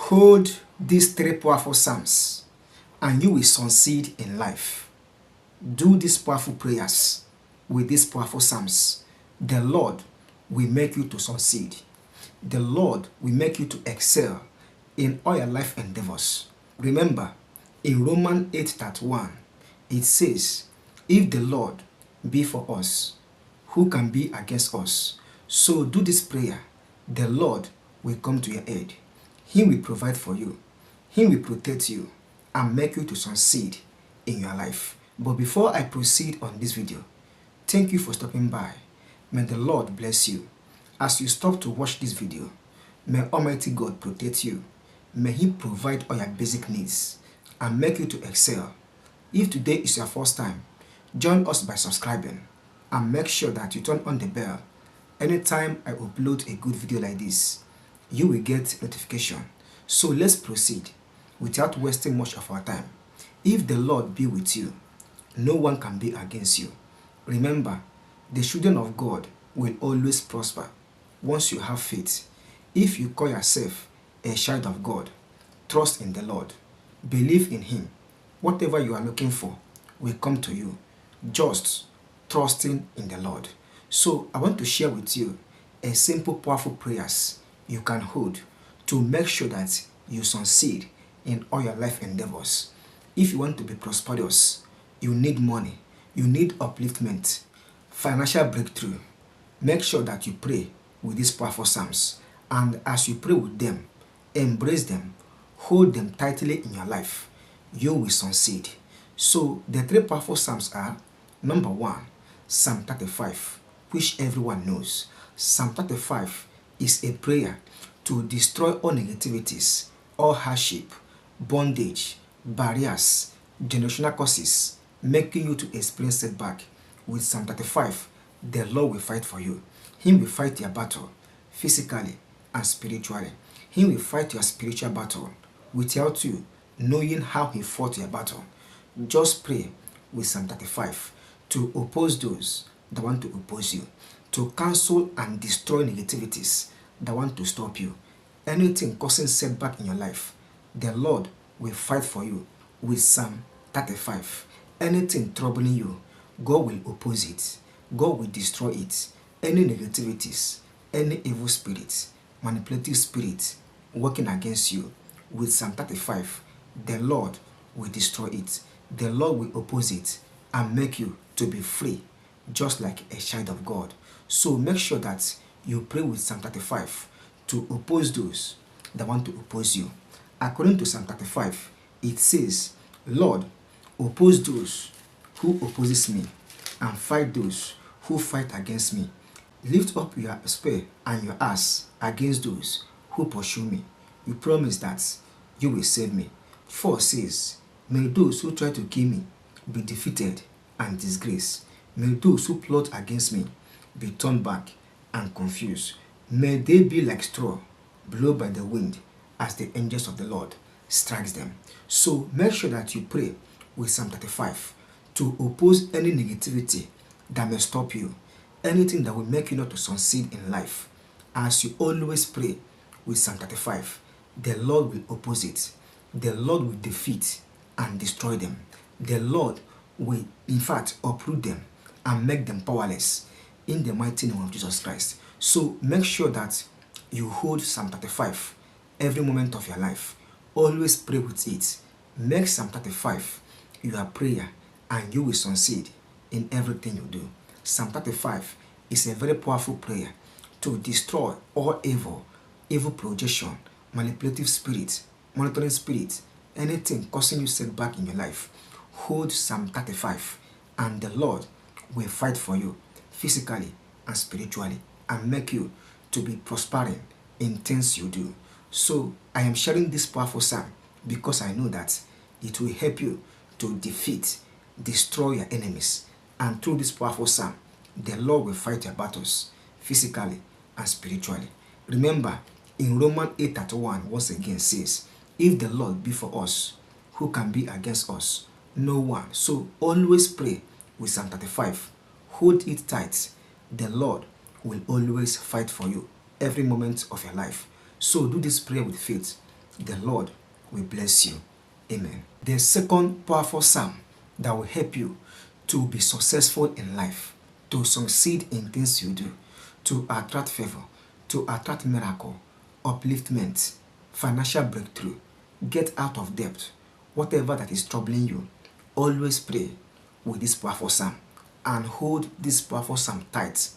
Hold these three powerful psalms and you will succeed in life. Do these powerful prayers with these powerful psalms. The Lord will make you to succeed. The Lord will make you to excel in all your life endeavors. Remember, in Romans 8:31, it says, if the Lord be for us, who can be against us? So do this prayer. The Lord will come to your aid. He will provide for you. He will protect you and make you to succeed in your life. But before I proceed on this video, thank you for stopping by. May the Lord bless you. As you stop to watch this video, may Almighty God protect you. May He provide all your basic needs and make you to excel. If today is your first time, join us by subscribing and make sure that you turn on the bell. Anytime I upload a good video like this, you will get notification. So let's proceed without wasting much of our time. If the Lord be with you, no one can be against you. Remember, the children of God will always prosper once you have faith. If you call yourself a child of God, trust in the Lord. Believe in Him. Whatever you are looking for will come to you. Just trusting in the Lord. So I want to share with you a simple, powerful prayers you can hold to make sure that you succeed in all your life endeavors. If you want to be prosperous, you need money, you need upliftment, financial breakthrough. Make sure that you pray with these powerful psalms, and as you pray with them, embrace them, hold them tightly in your life. You will succeed. So the three powerful psalms are: number 1, Psalm 35, which everyone knows. Psalm 35 is a prayer to destroy all negativities, all hardship, bondage, barriers, generational curses, making you to experience setback. With Psalm 35, the Lord will fight for you. He will fight your battle physically and spiritually. He will fight your spiritual battle without you knowing how He fought your battle. Just pray with Psalm 35 to oppose those that want to oppose you, to cancel and destroy negativities that want to stop you. Anything causing setback in your life, the Lord will fight for you with Psalm 35. Anything troubling you, God will oppose it. God will destroy it. Any negativities, any evil spirits, manipulative spirits working against you, with Psalm 35, the Lord will destroy it. The Lord will oppose it and make you to be free, just like a child of God. So make sure that you pray with Psalm 35 to oppose those that want to oppose you. According to Psalm 35, it says, Lord, oppose those who opposes me and fight those who fight against me. Lift up your spear and your axe against those who pursue me. You promise that you will save me. 4 says, may those who try to kill me be defeated and disgraced. May those who plot against me be turned back and confused. May they be like straw blown by the wind as the angels of the Lord strikes them. So make sure that you pray with Psalm 35 to oppose any negativity that may stop you, anything that will make you not to succeed in life. As you always pray with Psalm 35, the Lord will oppose it. The Lord will defeat and destroy them. The Lord will, in fact, uproot them and make them powerless in the mighty name of Jesus Christ. So make sure that you hold Psalm 35 every moment of your life. Always pray with it. Make Psalm 35 your prayer and you will succeed in everything you do. Psalm 35 is a very powerful prayer to destroy all evil projection, manipulative spirit, monitoring spirit, anything causing you setback in your life. Hold Psalm 35 and the Lord will fight for you physically and spiritually and make you to be prospering in things you do. So I am sharing this powerful psalm because I know that it will help you to defeat, destroy your enemies. And through this powerful psalm, the Lord will fight your battles physically and spiritually. Remember, in Romans 8:31 once again says, if the Lord be for us, who can be against us? No one. So always pray with Psalm 35. Hold it tight. The Lord will always fight for you every moment of your life. So do this prayer with faith the Lord will bless you. Amen. The second powerful psalm that will help you to be successful in life, to succeed in things you do, to attract favor, to attract miracle, upliftment, financial breakthrough, get out of debt, whatever that is troubling you, always pray with this powerful psalm and hold this powerful psalm tight.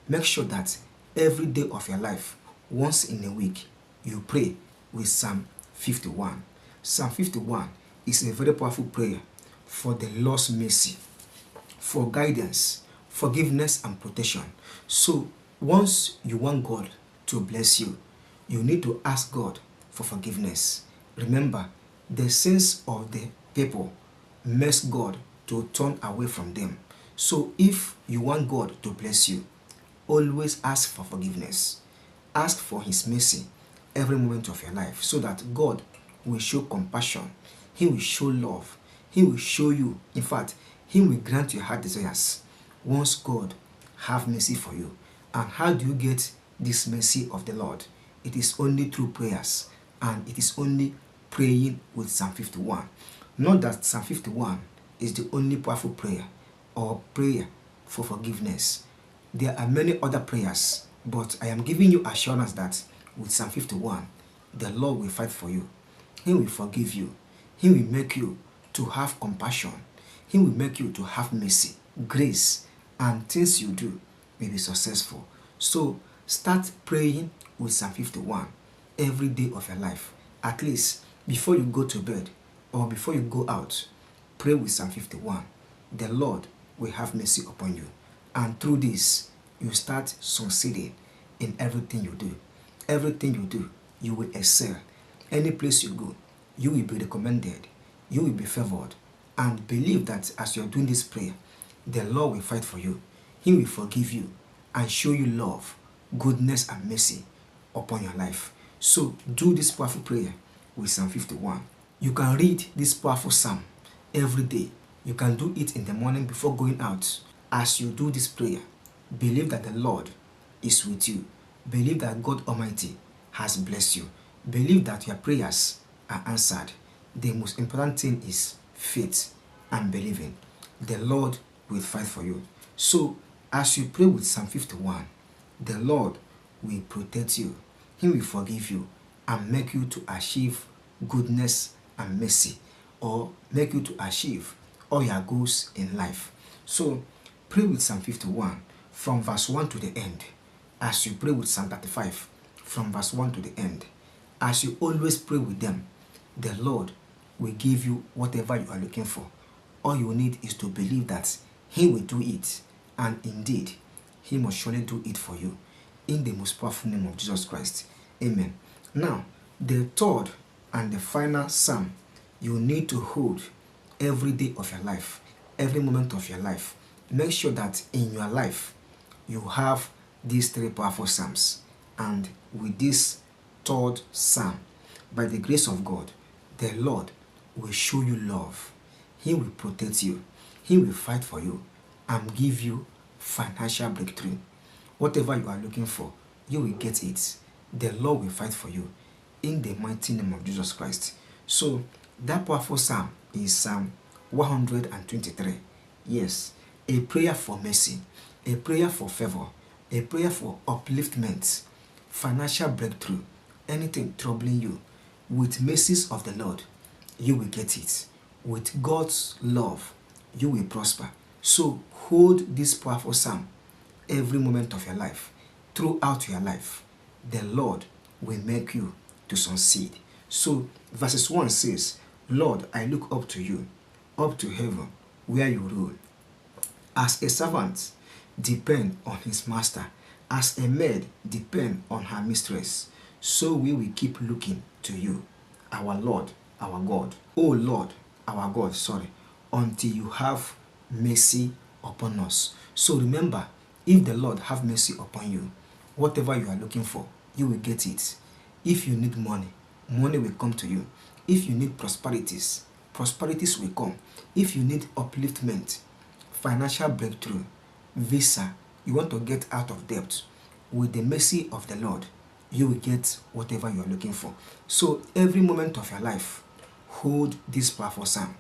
Make sure that every day of your life, once in a week, you pray with Psalm 51. Psalm 51 is a very powerful prayer for the Lord's mercy, for guidance, forgiveness, and protection. So once you want God to bless you, you need to ask God for forgiveness. Remember, the sins of the people makes God to turn away from them. So if you want God to bless you, always ask for forgiveness. Ask for His mercy every moment of your life, so that God will show compassion. He will show love. He will show you. In fact, He will grant your heart desires once God have mercy for you. And how do you get this mercy of the Lord? It is only through prayers, and it is only praying with Psalm 51. Not that Psalm 51 is the only powerful prayer or prayer for forgiveness. There are many other prayers, but I am giving you assurance that with Psalm 51, the Lord will fight for you. He will forgive you. He will make you to have compassion. He will make you to have mercy, grace, and things you do will be successful. So start praying with Psalm 51 every day of your life. At least before you go to bed or before you go out, pray with Psalm 51. The Lord will have mercy upon you. And through this, you start succeeding in everything you do. Everything you do, you will excel. Any place you go, you will be recommended. You will be favored. And believe that as you are doing this prayer, the Lord will fight for you. He will forgive you and show you love, goodness, and mercy upon your life. So do this powerful prayer with Psalm 51. You can read this powerful psalm every day. You can do it in the morning before going out. As you do this prayer, believe that the Lord is with you. Believe that God Almighty has blessed you. Believe that your prayers are answered. The most important thing is faith and believing. The Lord will fight for you. So as you pray with Psalm 51, the Lord will protect you. He will forgive you and make you to achieve goodness and mercy, or make you to achieve all your goals in life. So pray with Psalm 51 from verse 1 to the end. As you pray with Psalm 35 from verse 1 to the end. As you always pray with them, the Lord will give you whatever you are looking for. All you need is to believe that He will do it, and indeed He must surely do it for you, in the most powerful name of Jesus Christ. Amen. Now, the third and the final psalm you need to hold every day of your life, every moment of your life. Make sure that in your life you have these three powerful psalms. And with this third psalm, by the grace of God, the Lord will show you love. He will protect you. He will fight for you and give you financial breakthrough. Whatever you are looking for, you will get it. The Lord will fight for you in the mighty name of Jesus Christ. So that powerful psalm is Psalm 123. Yes, a prayer for mercy, a prayer for favor, a prayer for upliftment, financial breakthrough, anything troubling you. With mercies of the Lord, you will get it. With God's love, you will prosper. So hold this powerful psalm every moment of your life, throughout your life. The Lord will make you to succeed. So verses 1 says, Lord, I look up to you, up to heaven, where you rule. As a servant depend on his master, as a maid depend on her mistress, so we will keep looking to you, our Lord, our God. Oh Lord, our God, until you have mercy upon us. So remember, if the Lord have mercy upon you, whatever you are looking for, you will get it. If you need money, money will come to you. If you need prosperities, prosperities will come. If you need upliftment, financial breakthrough, visa, you want to get out of debt, with the mercy of the Lord, you will get whatever you are looking for. So every moment of your life, hold this powerful psalm.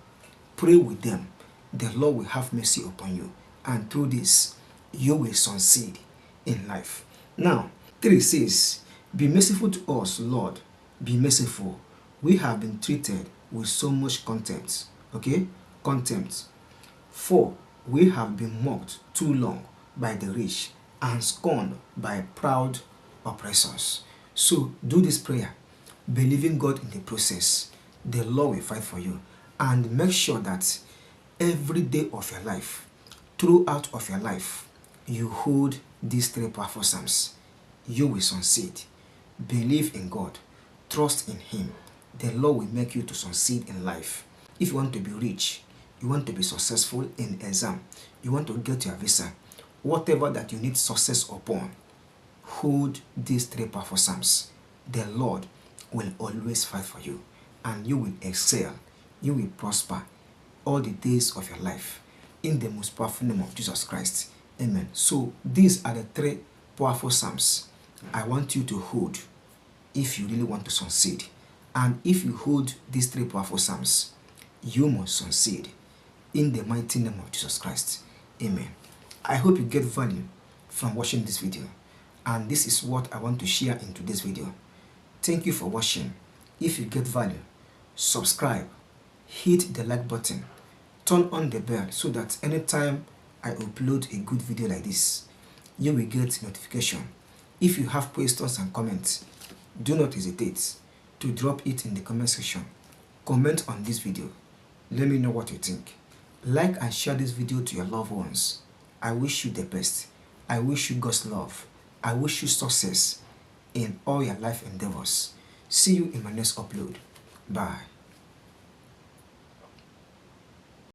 Pray with them. The Lord will have mercy upon you. And through this, you will succeed in life. Now, 3 says, be merciful to us, Lord. Be merciful. We have been treated with so much contempt. Okay? Contempt. 4, we have been mocked too long by the rich and scorned by proud oppressors. So do this prayer, believing God in the process. The Lord will fight for you. And make sure that every day of your life, throughout of your life, you hold these 3 powerful psalms. You will succeed. Believe in God. Trust in Him. The Lord will make you to succeed in life. If you want to be rich, you want to be successful in exam, you want to get your visa, whatever that you need success upon, hold these 3 powerful psalms. The Lord will always fight for you, and you will excel. You will prosper all the days of your life in the most powerful name of Jesus Christ. Amen. So these are the 3 powerful psalms I want you to hold if you really want to succeed. And if you hold these 3 powerful psalms, you must succeed in the mighty name of Jesus Christ. Amen. I hope you get value from watching this video, and this is what I want to share in today's video. Thank you for watching. If you get value, subscribe, hit the like button, turn on the bell so that anytime I upload a good video like this, you will get notification. If you have questions and comments, do not hesitate to drop it in the comment section. Comment on this video. Let me know what you think. Like and share this video to your loved ones. I wish you the best. I wish you God's love. I wish you success in all your life endeavors. See you in my next upload. Bye.